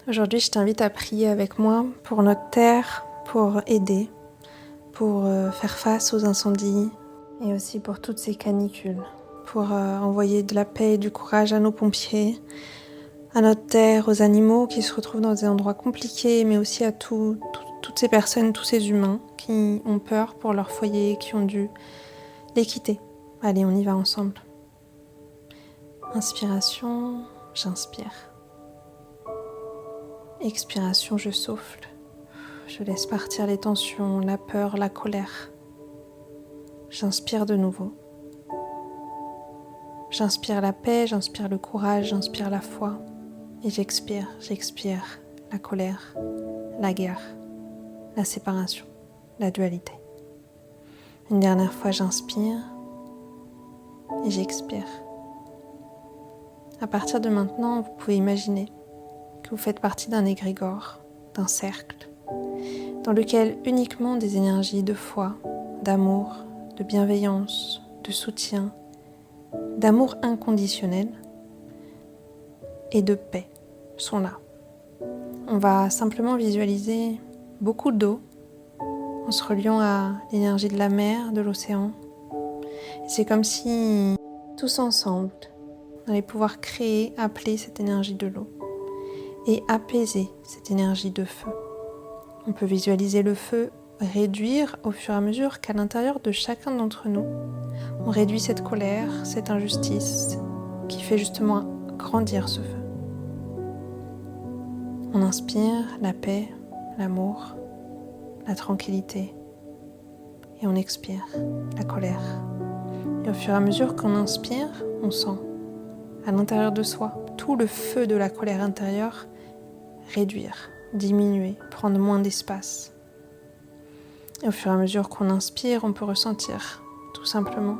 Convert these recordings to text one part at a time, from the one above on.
Aujourd'hui, je t'invite à prier avec moi pour notre terre, pour aider, pour faire face aux incendies et aussi pour toutes ces canicules, pour envoyer de la paix et du courage à nos pompiers, à notre terre, aux animaux qui se retrouvent dans des endroits compliqués, mais aussi à toutes ces personnes, tous ces humains qui ont peur pour leur foyer, qui ont dû les quitter. Allez, on y va ensemble. Inspiration, j'inspire. Expiration, je souffle. Je laisse partir les tensions, la peur, la colère. J'inspire de nouveau. J'inspire la paix, j'inspire le courage, j'inspire la foi. Et j'expire la colère, la guerre, la séparation, la dualité. Une dernière fois, j'inspire et j'expire. À partir de maintenant, vous pouvez imaginer que vous faites partie d'un égrégore, d'un cercle, dans lequel uniquement des énergies de foi, d'amour, de bienveillance, de soutien, d'amour inconditionnel et de paix sont là. On va simplement visualiser beaucoup d'eau en se reliant à l'énergie de la mer, de l'océan. C'est comme si tous ensemble, on allait pouvoir créer, appeler cette énergie de l'eau et apaiser cette énergie de feu. On peut visualiser le feu réduire au fur et à mesure qu'à l'intérieur de chacun d'entre nous, on réduit cette colère, cette injustice qui fait justement grandir ce feu. On inspire la paix, l'amour, la tranquillité et on expire la colère. Et au fur et à mesure qu'on inspire, on sent à l'intérieur de soi tout le feu de la colère intérieure réduire, diminuer, prendre moins d'espace. Et au fur et à mesure qu'on inspire, on peut ressentir tout simplement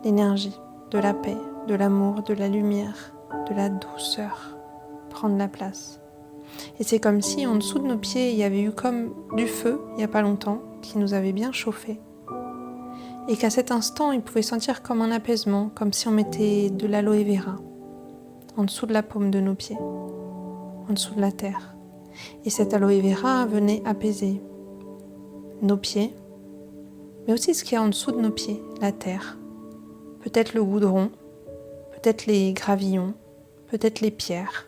l'énergie de la paix, de l'amour, de la lumière, de la douceur prendre la place. Et c'est comme si en dessous de nos pieds, il y avait eu comme du feu, il n'y a pas longtemps, qui nous avait bien chauffé. Et qu'à cet instant, il pouvait sentir comme un apaisement, comme si on mettait de l'aloe vera en dessous de la paume de nos pieds, en dessous de la terre. Et cet aloe vera venait apaiser nos pieds, mais aussi ce qu'il y a en dessous de nos pieds, la terre. Peut-être le goudron, peut-être les gravillons, peut-être les pierres,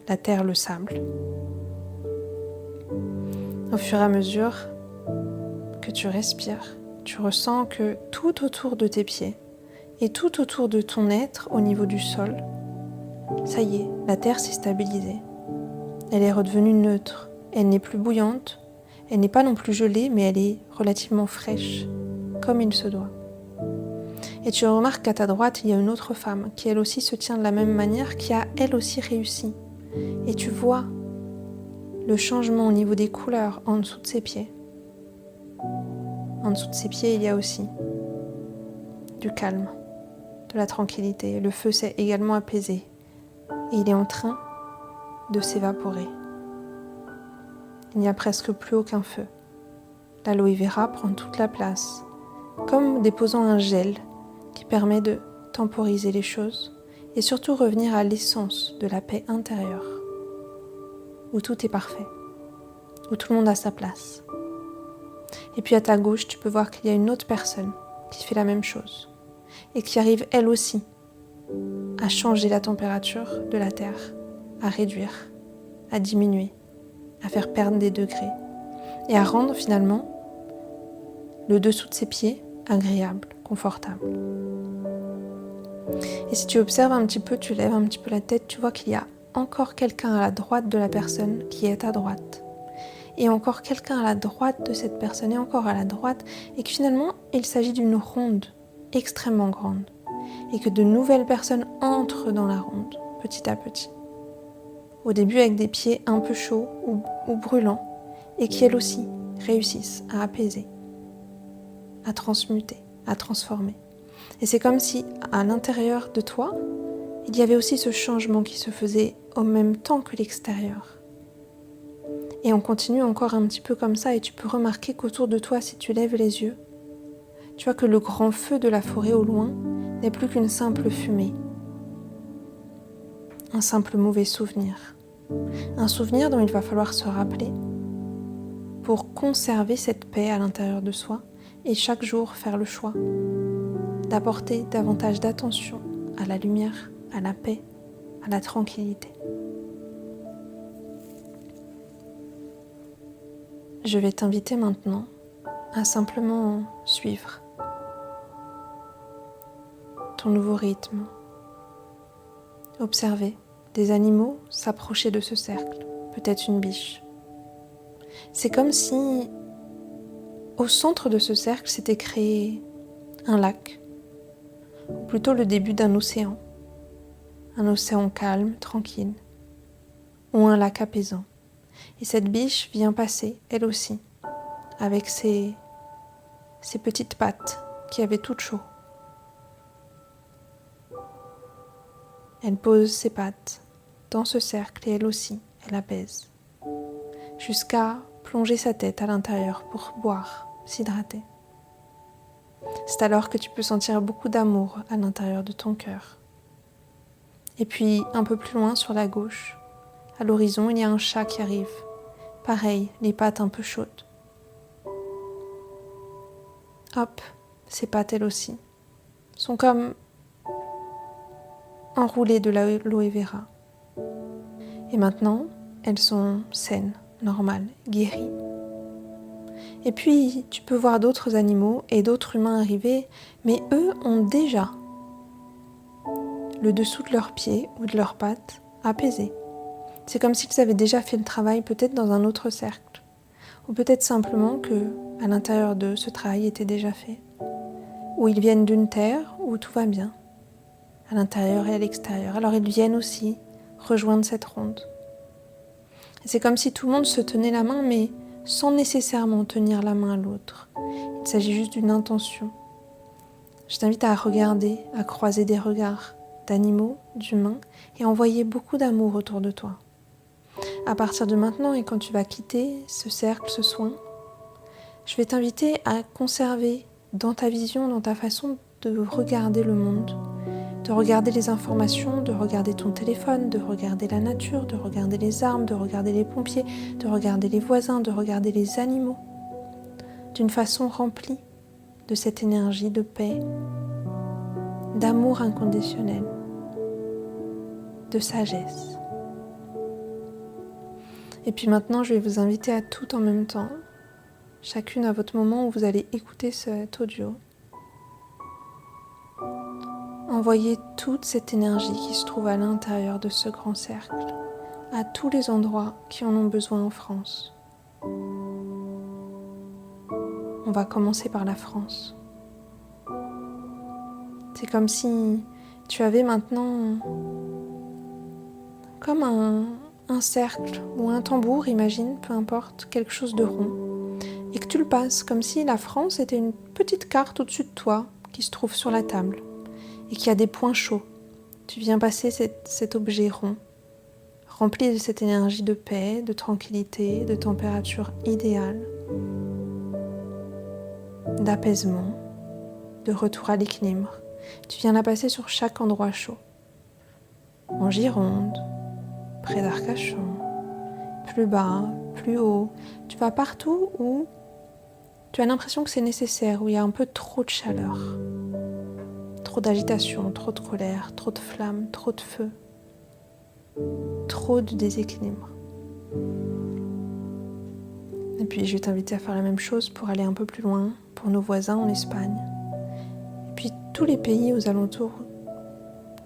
la terre, le sable. Au fur et à mesure que tu respires, tu ressens que tout autour de tes pieds et tout autour de ton être au niveau du sol, ça y est, la terre s'est stabilisée. Elle est redevenue neutre. Elle n'est plus bouillante, elle n'est pas non plus gelée, mais elle est relativement fraîche, comme il se doit. Et tu remarques qu'à ta droite, il y a une autre femme qui elle aussi se tient de la même manière, qui a elle aussi réussi. Et tu vois le changement au niveau des couleurs en dessous de ses pieds. En dessous de ses pieds, il y a aussi du calme, de la tranquillité. Le feu s'est également apaisé et il est en train de s'évaporer. Il n'y a presque plus aucun feu. L'aloe vera prend toute la place, comme déposant un gel qui permet de temporiser les choses et surtout revenir à l'essence de la paix intérieure, où tout est parfait, où tout le monde a sa place. Et puis à ta gauche, tu peux voir qu'il y a une autre personne qui fait la même chose et qui arrive elle aussi à changer la température de la Terre, à réduire, à diminuer, à faire perdre des degrés et à rendre finalement le dessous de ses pieds agréable, confortable. Et si tu observes un petit peu, tu lèves un petit peu la tête, tu vois qu'il y a encore quelqu'un à la droite de la personne qui est à droite. Et encore quelqu'un à la droite de cette personne et encore à la droite, et que finalement, il s'agit d'une ronde extrêmement grande. Et que de nouvelles personnes entrent dans la ronde, petit à petit. Au début avec des pieds un peu chauds ou brûlants, et qui elles aussi réussissent à apaiser, à transmuter, à transformer. Et c'est comme si, à l'intérieur de toi, il y avait aussi ce changement qui se faisait au même temps que l'extérieur. Et on continue encore un petit peu comme ça, et tu peux remarquer qu'autour de toi, si tu lèves les yeux, tu vois que le grand feu de la forêt au loin n'est plus qu'une simple fumée, un simple mauvais souvenir. Un souvenir dont il va falloir se rappeler pour conserver cette paix à l'intérieur de soi et chaque jour faire le choix d'apporter davantage d'attention à la lumière, à la paix, à la tranquillité. Je vais t'inviter maintenant à simplement suivre ton nouveau rythme. Observer des animaux s'approcher de ce cercle, peut-être une biche. C'est comme si, au centre de ce cercle, s'était créé un lac, ou plutôt le début d'un océan. Un océan calme, tranquille, ou un lac apaisant. Et cette biche vient passer, elle aussi, avec ses petites pattes qui avaient toutes chaud. Elle pose ses pattes dans ce cercle et elle aussi, elle apaise, jusqu'à plonger sa tête à l'intérieur pour boire, s'hydrater. C'est alors que tu peux sentir beaucoup d'amour à l'intérieur de ton cœur. Et puis, un peu plus loin sur la gauche, à l'horizon, il y a un chat qui arrive. Pareil, les pattes un peu chaudes. Hop, ses pattes elles aussi sont comme enroulées de l'aloe vera. Et maintenant, elles sont saines, normales, guéries. Et puis, tu peux voir d'autres animaux et d'autres humains arriver, mais eux ont déjà le dessous de leurs pieds ou de leurs pattes apaisé. C'est comme s'ils avaient déjà fait le travail peut-être dans un autre cercle. Ou peut-être simplement que, à l'intérieur d'eux, ce travail était déjà fait. Ou ils viennent d'une terre où tout va bien, à l'intérieur et à l'extérieur. Alors ils viennent aussi rejoindre cette ronde. Et c'est comme si tout le monde se tenait la main, mais sans nécessairement tenir la main à l'autre. Il s'agit juste d'une intention. Je t'invite à regarder, à croiser des regards d'animaux, d'humains, et à envoyer beaucoup d'amour autour de toi. À partir de maintenant et quand tu vas quitter ce cercle, ce soin, je vais t'inviter à conserver dans ta vision, dans ta façon de regarder le monde, de regarder les informations, de regarder ton téléphone, de regarder la nature, de regarder les arbres, de regarder les pompiers, de regarder les voisins, de regarder les animaux, d'une façon remplie de cette énergie de paix, d'amour inconditionnel, de sagesse. Et puis maintenant, je vais vous inviter à tout en même temps, chacune à votre moment où vous allez écouter cet audio. Envoyez toute cette énergie qui se trouve à l'intérieur de ce grand cercle, à tous les endroits qui en ont besoin en France. On va commencer par la France. C'est comme si tu avais maintenant comme un cercle ou un tambour, imagine, peu importe, quelque chose de rond, et que tu le passes comme si la France était une petite carte au-dessus de toi qui se trouve sur la table et qui a des points chauds. Tu viens passer cet objet rond, rempli de cette énergie de paix, de tranquillité, de température idéale, d'apaisement, de retour à l'équilibre. Tu viens la passer sur chaque endroit chaud. En Gironde, près d'Arcachon, plus bas, plus haut. Tu vas partout où tu as l'impression que c'est nécessaire, où il y a un peu trop de chaleur, trop d'agitation, trop de colère, trop de flamme, trop de feu, trop de déséquilibre. Et puis je vais t'inviter à faire la même chose pour aller un peu plus loin, pour nos voisins en Espagne. Et puis tous les pays aux alentours,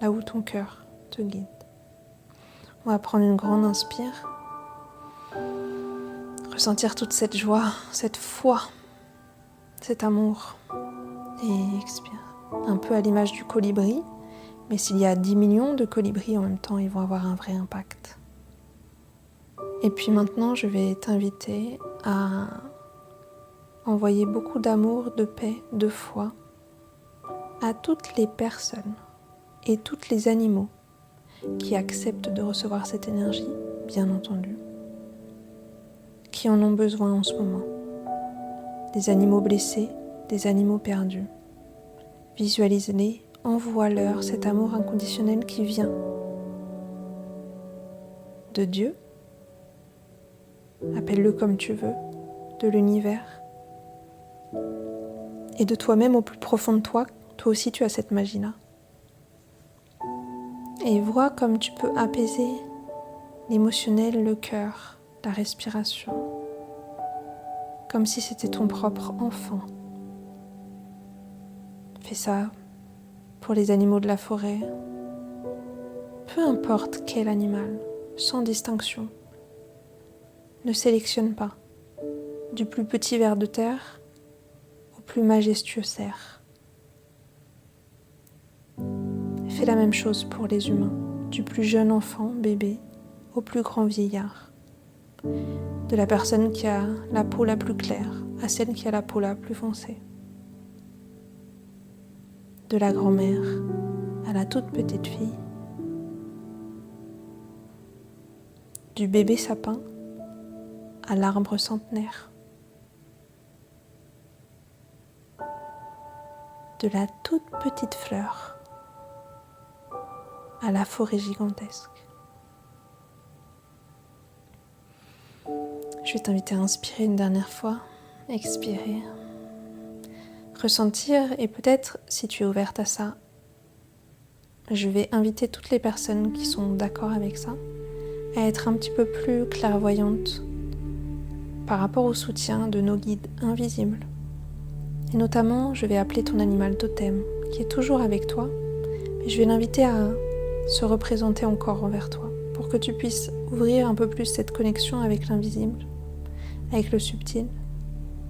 là où ton cœur te guide. On va prendre une grande inspire, ressentir toute cette joie, cette foi, cet amour. Et expire. Un peu à l'image du colibri, mais s'il y a 10 millions de colibris en même temps, ils vont avoir un vrai impact. Et puis maintenant, je vais t'inviter à envoyer beaucoup d'amour, de paix, de foi à toutes les personnes et tous les animaux qui acceptent de recevoir cette énergie, bien entendu, qui en ont besoin en ce moment. Des animaux blessés, des animaux perdus. Visualise-les, envoie-leur cet amour inconditionnel qui vient de Dieu, appelle-le comme tu veux, de l'univers, et de toi-même au plus profond de toi, toi aussi tu as cette magie-là. Et vois comme tu peux apaiser l'émotionnel, le cœur, la respiration, comme si c'était ton propre enfant. Fais ça pour les animaux de la forêt, peu importe quel animal, sans distinction. Ne sélectionne pas, du plus petit ver de terre au plus majestueux cerf. Fais la même chose pour les humains, du plus jeune enfant, bébé, au plus grand vieillard. De la personne qui a la peau la plus claire à celle qui a la peau la plus foncée. De la grand-mère à la toute petite fille. Du bébé sapin à l'arbre centenaire. De la toute petite fleur à la forêt gigantesque. Je vais t'inviter à inspirer une dernière fois, expirer, ressentir, et peut-être, si tu es ouverte à ça, je vais inviter toutes les personnes qui sont d'accord avec ça à être un petit peu plus clairvoyantes par rapport au soutien de nos guides invisibles. Et notamment, je vais appeler ton animal totem, qui est toujours avec toi, mais je vais l'inviter à se représenter encore envers toi, pour que tu puisses ouvrir un peu plus cette connexion avec l'invisible, avec le subtil,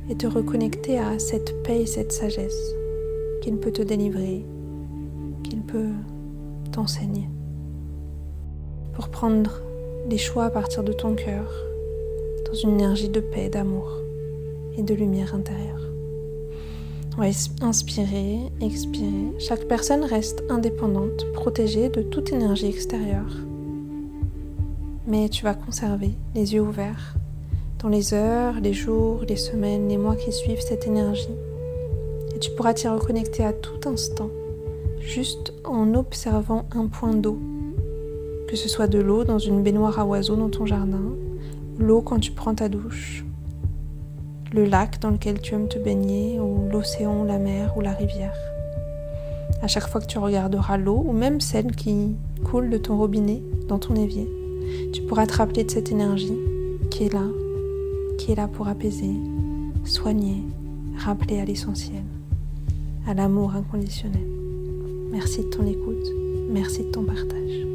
et te reconnecter à cette paix et cette sagesse qu'il peut te délivrer, qu'il peut t'enseigner, pour prendre les choix à partir de ton cœur, dans une énergie de paix, d'amour et de lumière intérieure. On va inspirer, expirer. Chaque personne reste indépendante, protégée de toute énergie extérieure. Mais tu vas conserver les yeux ouverts dans les heures, les jours, les semaines, les mois qui suivent cette énergie. Et tu pourras t'y reconnecter à tout instant, juste en observant un point d'eau. Que ce soit de l'eau dans une baignoire à oiseaux dans ton jardin, l'eau quand tu prends ta douche, le lac dans lequel tu aimes te baigner, ou l'océan, la mer ou la rivière. À chaque fois que tu regarderas l'eau, ou même celle qui coule de ton robinet dans ton évier, tu pourras te rappeler de cette énergie qui est là pour apaiser, soigner, rappeler à l'essentiel, à l'amour inconditionnel. Merci de ton écoute, merci de ton partage.